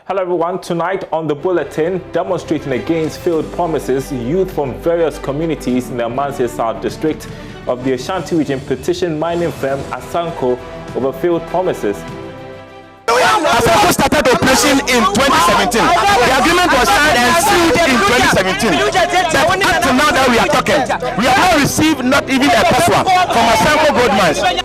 Hello everyone, tonight on the bulletin, demonstrating against failed promises, youth from various communities in the Amansie South district of the Ashanti region petitioned mining firm Asanko over failed promises. Asanko started operation in 2017. The agreement was signed and sealed in 2017. But up to now that we are talking, we have not received not even a peso from Asanko Gold Mines.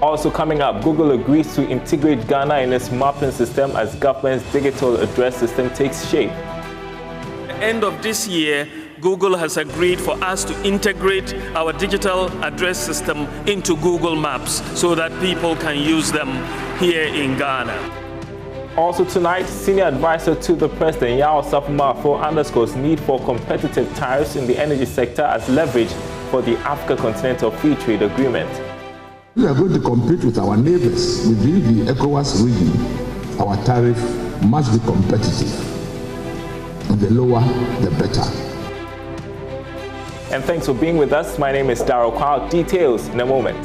Also coming up, Google agrees to integrate Ghana in its mapping system as government's digital address system takes shape. At the end of this year, Google has agreed for us to integrate our digital address system into Google Maps so that people can use them here in Ghana. Also tonight, senior advisor to the president, Yao Safumafo, underscores need for competitive tariffs in the energy sector as leverage for the Africa Continental Free Trade Agreement. We are going to compete with our neighbors within the ECOWAS region. Our tariff must be competitive. And the lower, the better. And thanks for being with us. My name is Darryl Kwao. Details in a moment.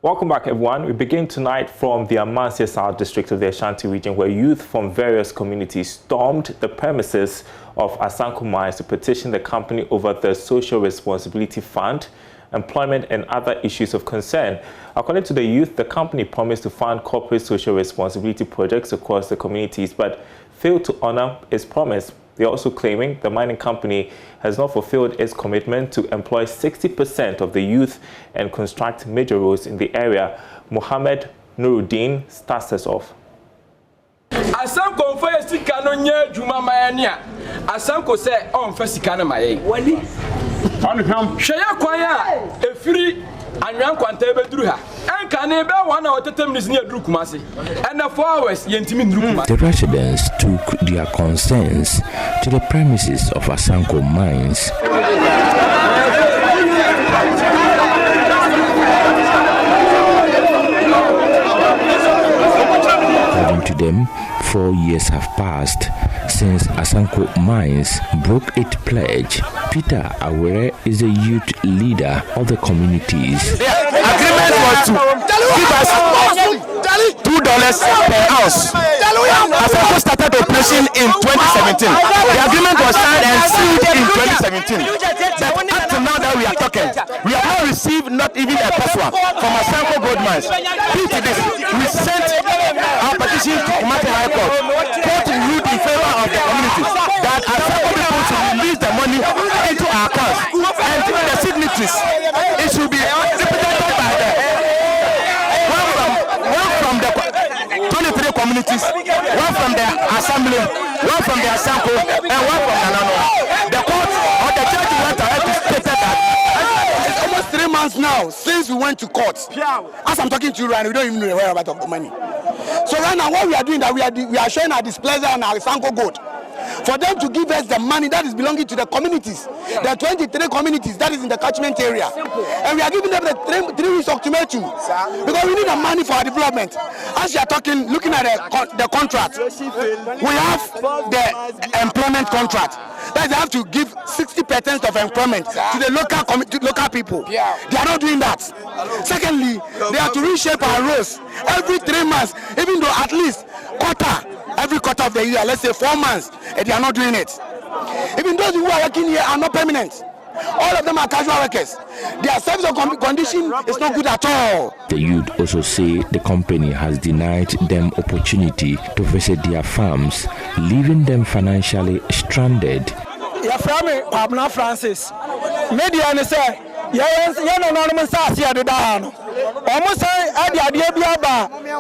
Welcome back, everyone. We begin tonight from the Amansie South district of the Ashanti region, where youth from various communities stormed the premises of Asanko Mines to petition the company over the Social Responsibility Fund, employment and other issues of concern. According to the youth, the company promised to fund corporate social responsibility projects across the communities, but failed to honor its promise. They're also claiming the mining company has not fulfilled its commitment to employ 60% of the youth and construct major roads in the area. Mohammed Nuruddin starts us off. Asanko fa sika no nya djuma mayania. Asanko say on fa sika na maye. Wani. On hwam. Hweya kwan a efiri anwan kwanta beduru ha. Enka ne be wana otetem ni sine duru kumase. And 4 hours yentimi nduru kumase. The residents took their concerns to the premises of Asanko Mines. According to them, 4 years have passed since Asanko Mines broke its pledge. Peter Awere is the youth leader of the communities. The agreement was to give us $2 per ounce. Asanko started operation in 2017. The agreement was signed and sealed in 2017. But up to now that we are talking, we have not received not even a peso from Asanko Gold Mines. Due to this, we sent our petition to Kumasi High Court, quoting youth in favor of the communities that Asanko people should release the money into our accounts, and the signatories, it should be represented by them. One from the 23 communities, one from the assembly, one from the Asanko, and one from Nanano. The court or the judge went ahead to state that it's almost 3 months now since we went to court. As I'm talking to you right now, we don't even know where about the money. So right now, what we are doing, that we are showing our displeasure on our Asanko Gold for them to give us the money that is belonging to the communities, the 23 communities that is in the catchment area, and we are giving them the 3 weeks ultimatum because we need the money for our development. As you are talking, looking at the contract, we have the employment contract that they have to give 60% of employment to the local people. They are not doing that. Secondly, they have to reshape our roads every 3 months, even though at least every quarter of the year, let's say 4 months, and they are not doing it. Even those who are working here are not permanent. All of them are casual workers. Their service condition is not good at all. The youth also say the company has denied them opportunity to visit their farms, leaving them financially stranded. Your family, Pabna Francis. Media say, yes, anonymous almost at the idea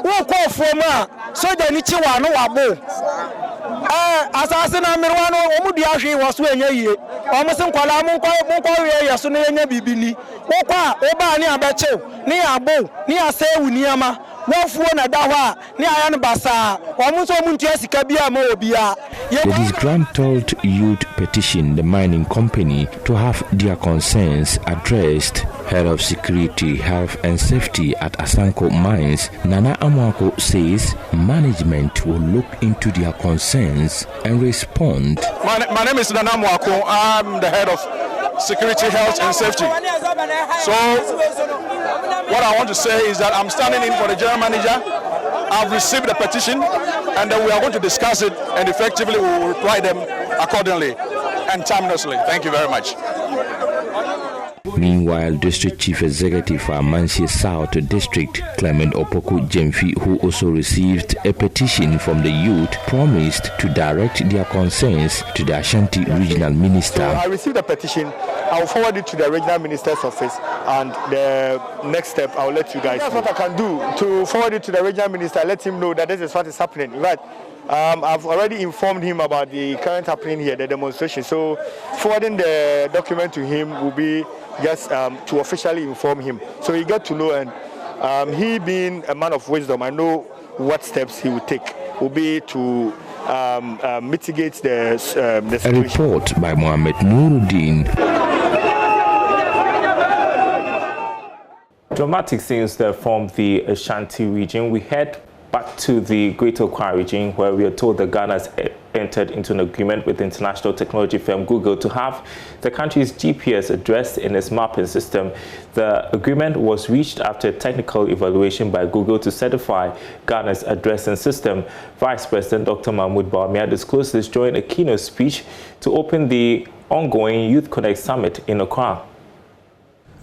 who call for ma, so the Nichiwa no abo. Assassin Amirano, Omudiashi was when ye almost in Kuala Munko, Yasuna Bibini, Opa, Oba, near Bacho, near Abo, near Seu, Niama, Wofuna Dawa, near Anbasa, almost Muntiasi Kabia Mobia. The disgruntled youth petition the mining company to have their concerns addressed. Head of Security, Health and Safety at Asanko Mines, Nana Amwako says management will look into their concerns and respond. My name is Nana Amwako. I'm the head of Security, Health and Safety So what I want to say is that I'm standing in for the general manager. I've received the petition, and then we are going to discuss it, and effectively we will reply them accordingly and timelessly. Thank you very much. Meanwhile, District Chief Executive for Amansie South District, Clement Opoku Jemfi, who also received a petition from the youth, promised to direct their concerns to the Ashanti Regional Minister. So I received a petition. I will forward it to the Regional Minister's office, and the next step I will let you guys know. That's what I can do, to forward it to the Regional Minister, let him know that this is what is happening. Right? I've already informed him about the current happening here, the demonstration. So forwarding the document to him will be just to officially inform him. So he got to know, and he being a man of wisdom, I know what steps he will take. Will be to mitigate the situation. A report by Mohammed Nuruddin. Dramatic scenes there from the Ashanti region. We head back to the Greater Accra region, where we are told that Ghana has entered into an agreement with the international technology firm Google to have the country's GPS addressed in its mapping system. The agreement was reached after a technical evaluation by Google to certify Ghana's addressing system. Vice President Dr. Mahmoud Bawumia disclosed this during a keynote speech to open the ongoing Youth Connect Summit in Accra.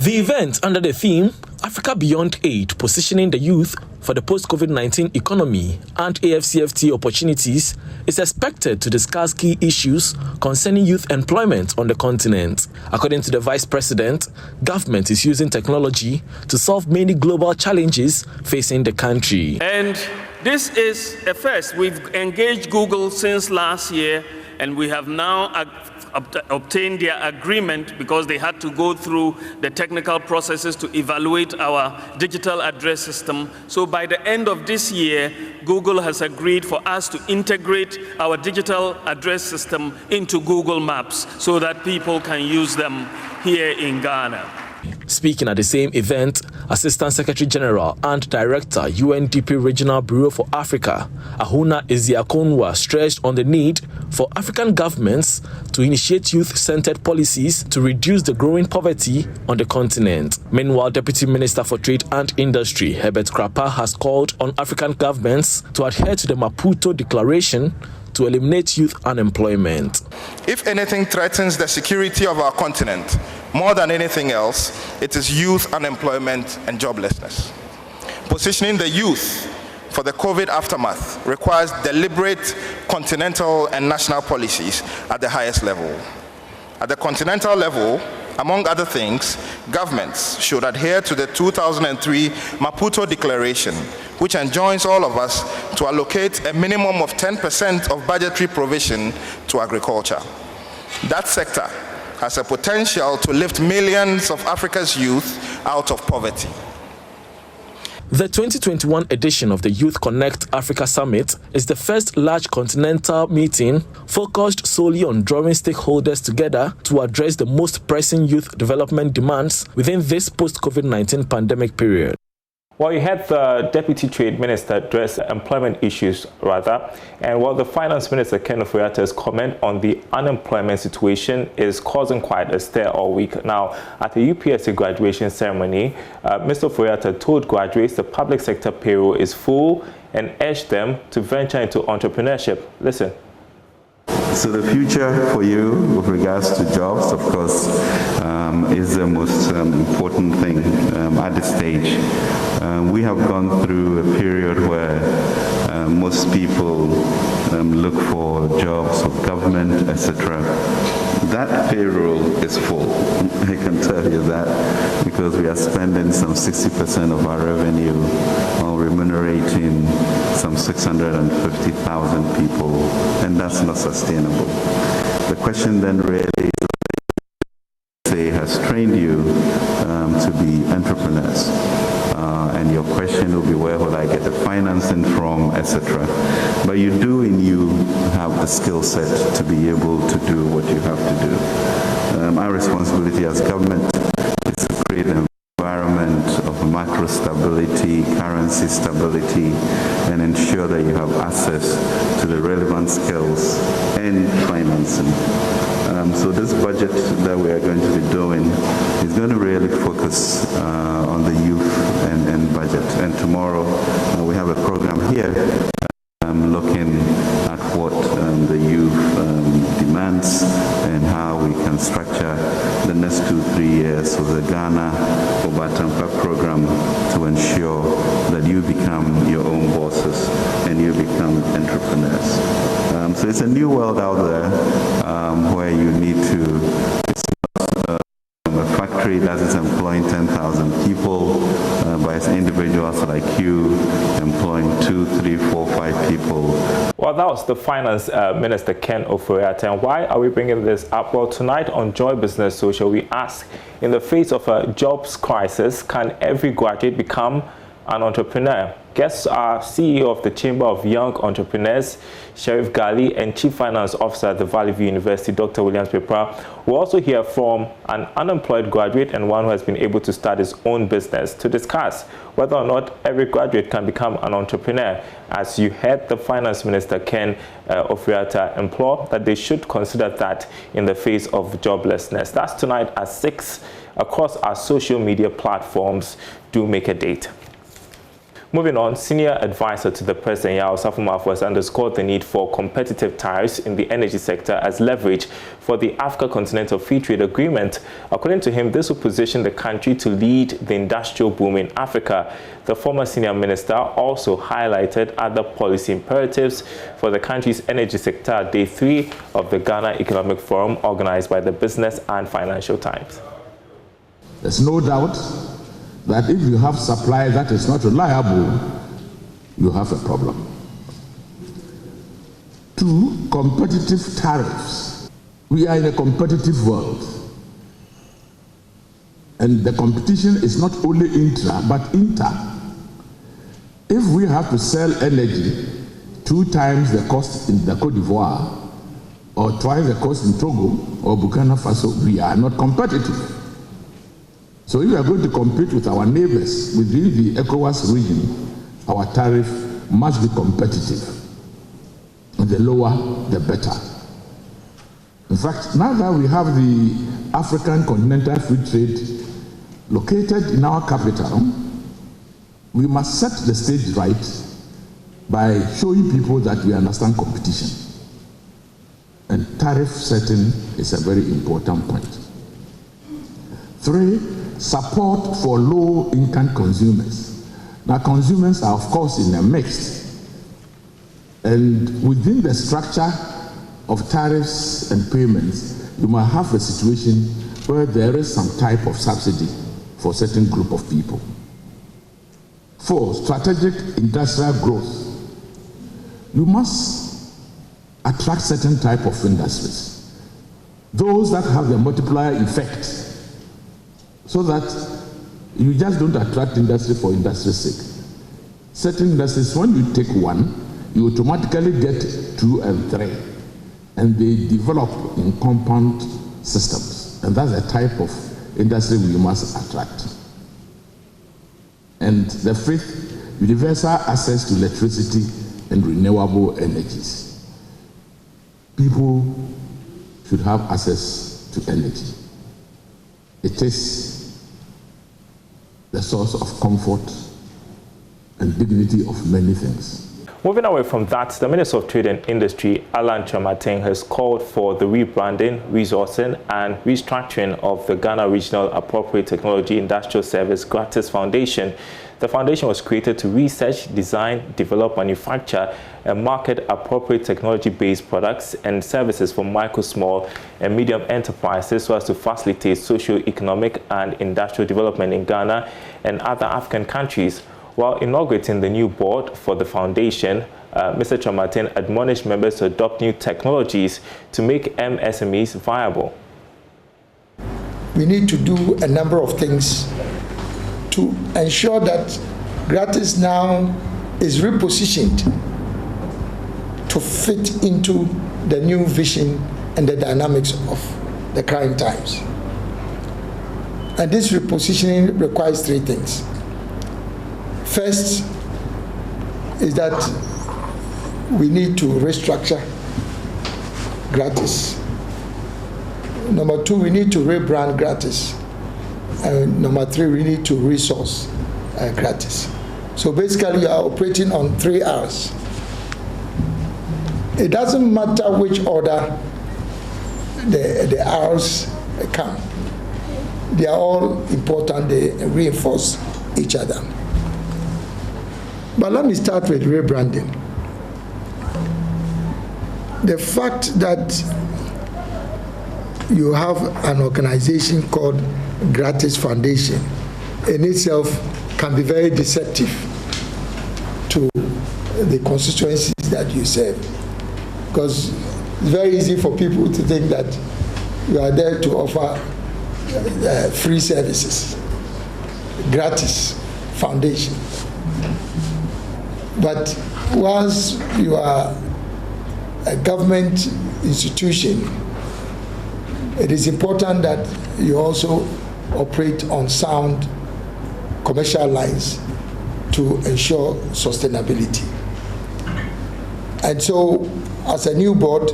The event, under the theme Africa Beyond Aid, positioning the youth for the post-COVID-19 economy and AFCFTA opportunities, is expected to discuss key issues concerning youth employment on the continent. According to the Vice President, government is using technology to solve many global challenges facing the country. And this is a first. We've engaged Google since last year, and we have now obtained their agreement because they had to go through the technical processes to evaluate our digital address system. So by the end of this year, Google has agreed for us to integrate our digital address system into Google Maps so that people can use them here in Ghana. Speaking at the same event, Assistant Secretary General and Director, UNDP Regional Bureau for Africa, Ahuna Eziakonwa, stressed on the need for African governments to initiate youth-centered policies to reduce the growing poverty on the continent. Meanwhile, Deputy Minister for Trade and Industry, Herbert Krapa, has called on African governments to adhere to the Maputo Declaration to eliminate youth unemployment. If anything threatens the security of our continent more than anything else, it is youth unemployment and joblessness. Positioning the youth for the COVID aftermath requires deliberate continental and national policies at the highest level. At the continental level, among other things, governments should adhere to the 2003 Maputo Declaration, which enjoins all of us to allocate a minimum of 10% of budgetary provision to agriculture. That sector has a potential to lift millions of Africa's youth out of poverty. The 2021 edition of the Youth Connect Africa Summit is the first large continental meeting focused solely on drawing stakeholders together to address the most pressing youth development demands within this post-COVID-19 pandemic period. Well, you had the Deputy Trade Minister address employment issues, and while the Finance Minister, Ken Ofori-Atta's comment on the unemployment situation is causing quite a stir all week. Now, at the UPSC graduation ceremony, Mr. Ofori-Atta told graduates the public sector payroll is full and urged them to venture into entrepreneurship. Listen. So the future for you with regards to jobs, of course, is the most important thing at this stage. We have gone through a period where most people look for jobs with government, etc. That payroll is full. I can tell you that because we are spending some 60% of our revenue on remunerating some 650,000 people, and that's not sustainable. The question then really has trained you to be entrepreneurs. And your question will be, where will I get the financing from, etc. But you do, and you have the skill set to be able to do what you have to do. Our responsibility as government is to create an environment of macro stability, currency stability, and ensure that you have access to the relevant skills and financing. So this budget that we are going to be doing is going to really focus on the youth and budget. And tomorrow we have a program here looking at what the youth demands and how we can structure the next 2-3 years of the Ghana Obatampa program to ensure that you become your own bosses and you become entrepreneurs. So it's a new world out there where you need to, it's not a factory that is employing 10,000 people, but it's individuals like you employing 2, 3, 4, 5 people. Well, that was the Finance Minister Ken Ofori-Atta. And why are we bringing this up? Well, tonight on Joy Business Social, we ask, in the face of a jobs crisis, can every graduate become an entrepreneur? Guests are CEO of the Chamber of Young Entrepreneurs, Sheriff Gali, and Chief Finance Officer at the Valley View University, Dr. Williams Pepra. We'll also hear from an unemployed graduate and one who has been able to start his own business to discuss whether or not every graduate can become an entrepreneur. As you heard the Finance Minister Ken Ofori-Atta implore that they should consider that in the face of joblessness. That's tonight at 6 across our social media platforms. Do make a date. Moving on, senior advisor to the President, Yao Safo-Maafo, has underscored the need for competitive tariffs in the energy sector as leverage for the Africa Continental Free Trade Agreement. According to him, this will position the country to lead the industrial boom in Africa. The former senior minister also highlighted other policy imperatives for the country's energy sector at Day 3 of the Ghana Economic Forum organized by the Business and Financial Times. There's no doubt that if you have supply that is not reliable, you have a problem. 2, competitive tariffs. We are in a competitive world. And the competition is not only intra, but inter. If we have to sell energy 2 times the cost in the Côte d'Ivoire, or twice the cost in Togo or Burkina Faso, we are not competitive. So if we are going to compete with our neighbors within the ECOWAS region, our tariff must be competitive. And the lower, the better. In fact, now that we have the African Continental Free Trade located in our capital, we must set the stage right by showing people that we understand competition. And tariff setting is a very important point. 3, support for low-income consumers. Now, consumers are, of course, in a mix. And within the structure of tariffs and payments, you might have a situation where there is some type of subsidy for a certain group of people. 4, strategic industrial growth. You must attract certain type of industries. Those that have the multiplier effect, so that you just don't attract industry for industry's sake. Certain industries, when you take one, you automatically get 2 and 3, and they develop in compound systems. And that's the type of industry we must attract. And the 5th, universal access to electricity and renewable energies. People should have access to energy. It is the source of comfort and dignity of many things. Moving away from that, the Minister of Trade and Industry, Alan Kyerematen, has called for the rebranding, resourcing, and restructuring of the Ghana Regional Appropriate Technology Industrial Service Gratis Foundation. The foundation was created to research, design, develop, manufacture, and market appropriate technology-based products and services for micro, small, and medium enterprises so as to facilitate socio-economic and industrial development in Ghana and other African countries. While inaugurating the new board for the foundation, Mr. Kyerematen admonished members to adopt new technologies to make MSMEs viable. We need to do a number of things to ensure that Gratis now is repositioned to fit into the new vision and the dynamics of the current times. And this repositioning requires 3 things. First is that we need to restructure Gratis Number 2, we need to rebrand Gratis. And number 3, we need to resource Gratis. So basically, you are operating on 3 R's. It doesn't matter which order the R's come. They are all important. They reinforce each other. But let me start with rebranding. The fact that you have an organization called Gratis Foundation in itself can be very deceptive to the constituencies that you serve, because it's very easy for people to think that you are there to offer free services. Gratis Foundation. But once you are a government institution, it is important that you also operate on sound commercial lines to ensure sustainability. And so, as a new board,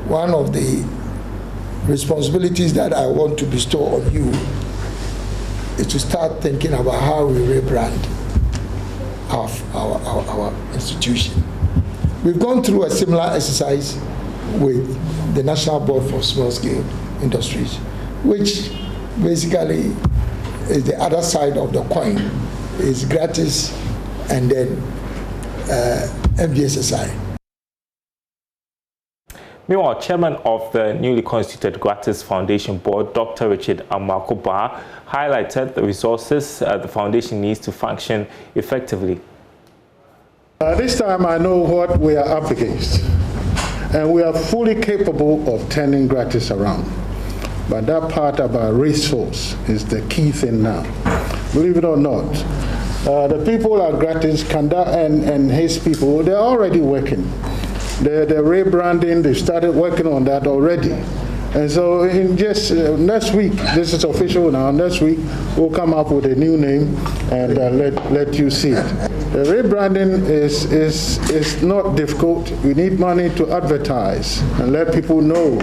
one of the responsibilities that I want to bestow on you is to start thinking about how we rebrand our institution. We've gone through a similar exercise with the National Board for Small Scale Industries, which basically is the other side of the coin, is Gratis and then MBSSI. Meanwhile, Chairman of the newly constituted Gratis Foundation Board, Dr. Richard Amakoba, highlighted the resources the foundation needs to function effectively. This time I know what we are up against, and we are fully capable of turning Gratis around. But that part about resource is the key thing now. Believe it or not, the people at Gratis, Kanda and his people, they're already working. They're rebranding, they started working on that already. And so in just next week, this is official now, next week we'll come up with a new name and let you see it. The rebranding is not difficult. We need money to advertise and let people know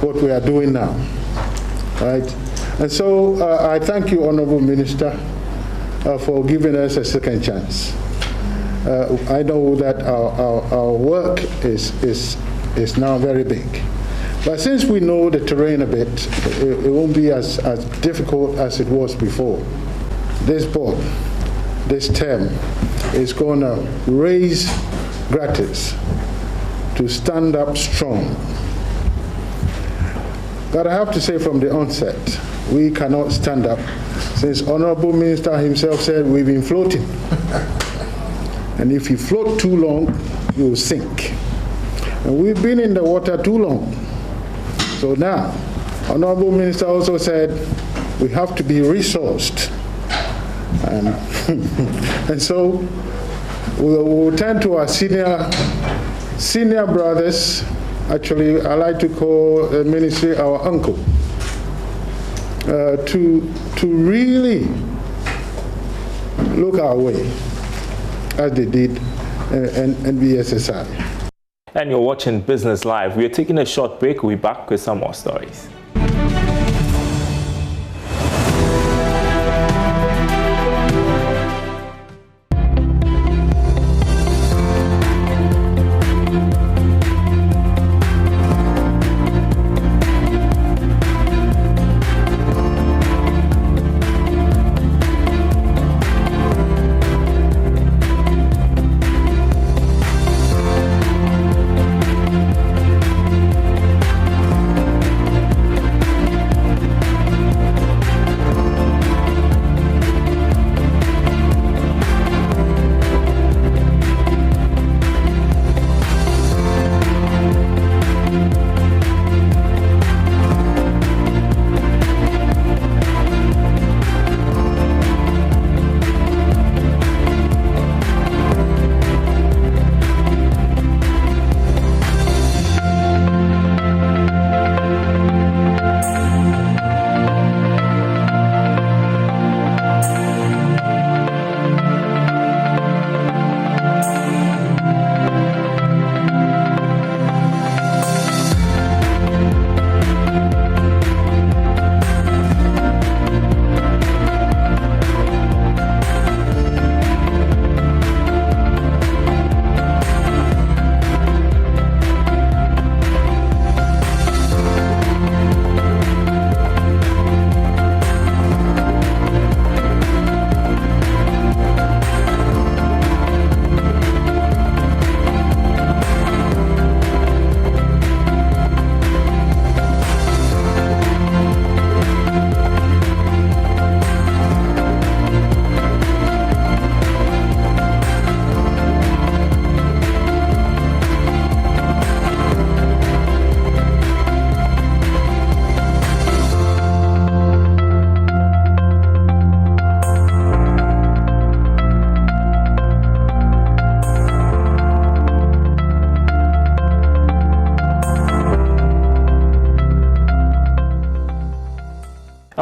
what we are doing now, right? And so I thank you, Honorable Minister, for giving us a second chance. I know that our work is now very big. But since we know the terrain a bit, it won't be as difficult as it was before. This board, this term, is going to raise Gratis to stand up strong. But I have to say from the onset, we cannot stand up, since Honorable Minister himself said we've been floating. And if you float too long, you will sink. And we've been in the water too long. So now, Honorable Minister also said we have to be resourced. And so we'll turn to our senior brothers. Actually, I like to call the ministry our uncle, to really look our way, as they did NBSSI. And you're watching Business Live. We are taking a short break. We'll be back with some more stories.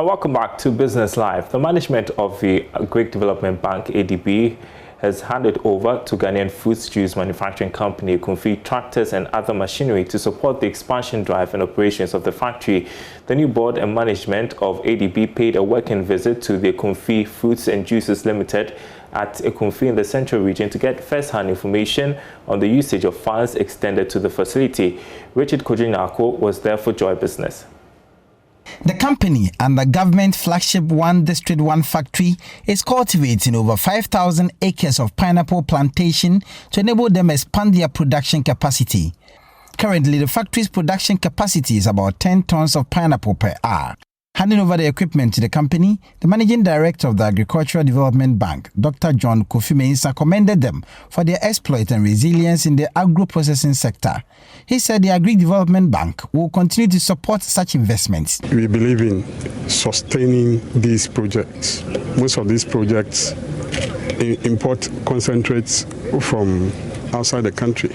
Welcome back to Business Live. The management of the Greek Development Bank, ADB, has handed over to Ghanaian Foods Juice Manufacturing Company, Kumfi, tractors and other machinery to support the expansion drive and operations of the factory. The new board and management of ADB paid a working visit to the Kumfi Foods and Juices Limited at Kumfi in the Central Region to get first-hand information on the usage of funds extended to the facility. Richard Kojinako was there for Joy Business. The company and the government flagship One District One factory is cultivating over 5,000 acres of pineapple plantation to enable them expand their production capacity. Currently, the factory's production capacity is about 10 tons of pineapple per hour. Handing over the equipment to the company, the managing director of the Agricultural Development Bank, Dr. John Kofi Mensah, commended them for their exploit and resilience in the agro-processing sector. He said the Agri Development Bank will continue to support such investments. We believe in sustaining these projects. Most of these projects import concentrates from outside the country.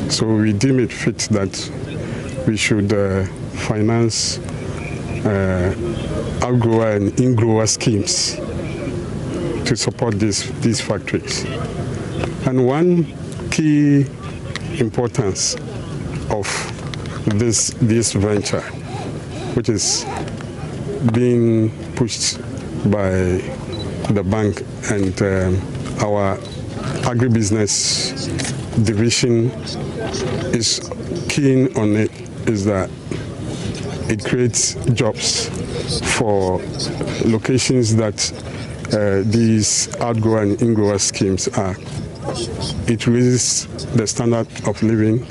So we deem it fit that we should finance outgrower and in-grower schemes to support these factories. And one key importance of this venture, which is being pushed by the bank and our agribusiness division is keen on it, is that it creates jobs for locations that these outgrower and in-grower schemes are. It raises the standard of living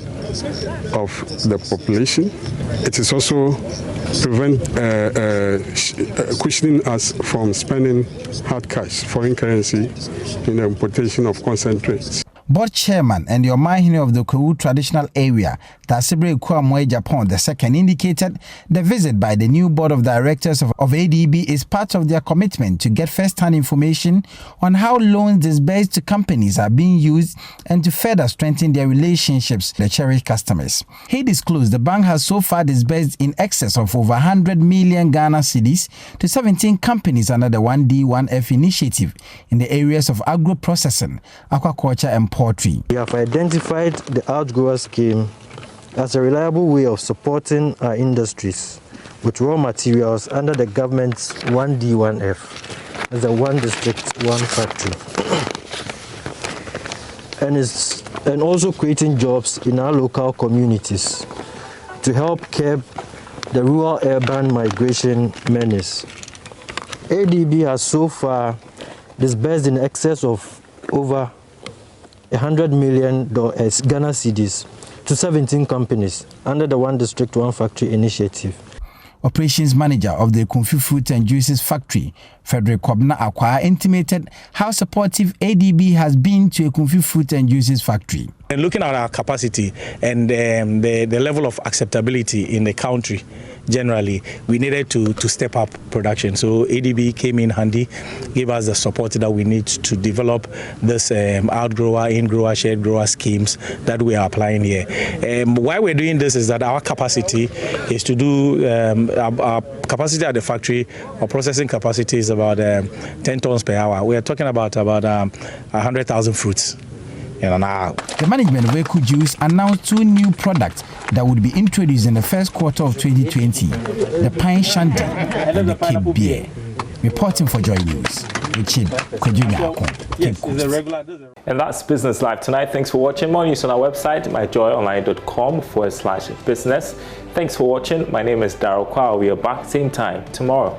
of the population. It is also cushioning us from spending hard cash, foreign currency, in the importation of concentrates. Board chairman and the Omahine of the Kwewu traditional area, Tasibre Kwamwe Japan II, indicated the visit by the new board of directors of ADB is part of their commitment to get first-hand information on how loans disbursed to companies are being used and to further strengthen their relationships with their cherished customers. He disclosed the bank has so far disbursed in excess of over 100 million Ghana cedis to 17 companies under the 1D1F initiative in the areas of agro-processing, aquaculture and poultry. We have identified the outgrower scheme as a reliable way of supporting our industries with raw materials under the government's 1D1F as a One District One factory, and also creating jobs in our local communities to help curb the rural-urban migration menace. ADB has so far disbursed in excess of over 100 million Ghana cedis to 17 companies under the One District One Factory initiative. Operations manager of the Kumfi Fruit and Juices Factory, Frederick Kwabna Akwa, intimated how supportive ADB has been to a Kumfi Fruit and Juices Factory. And looking at our capacity and the level of acceptability in the country, generally, we needed to step up production. So ADB came in handy, gave us the support that we need to develop this outgrower, in-grower, shared grower schemes that we are applying here. Why we're doing this is that our capacity is to do, our capacity at the factory, our processing capacity is about 10 tons per hour. We are talking about 100,000 fruits. The management of Eco Juice announced 2 new products that would be introduced in the first quarter of 2020, the Pine Shandy and the Cape Beer. Reporting for Joy News, Richard Kojinako. And that's Business Live tonight. Thanks for watching. More news on our website, myjoyonline.com/business. Thanks for watching. My name is Darryl Kwao. We are back same time tomorrow.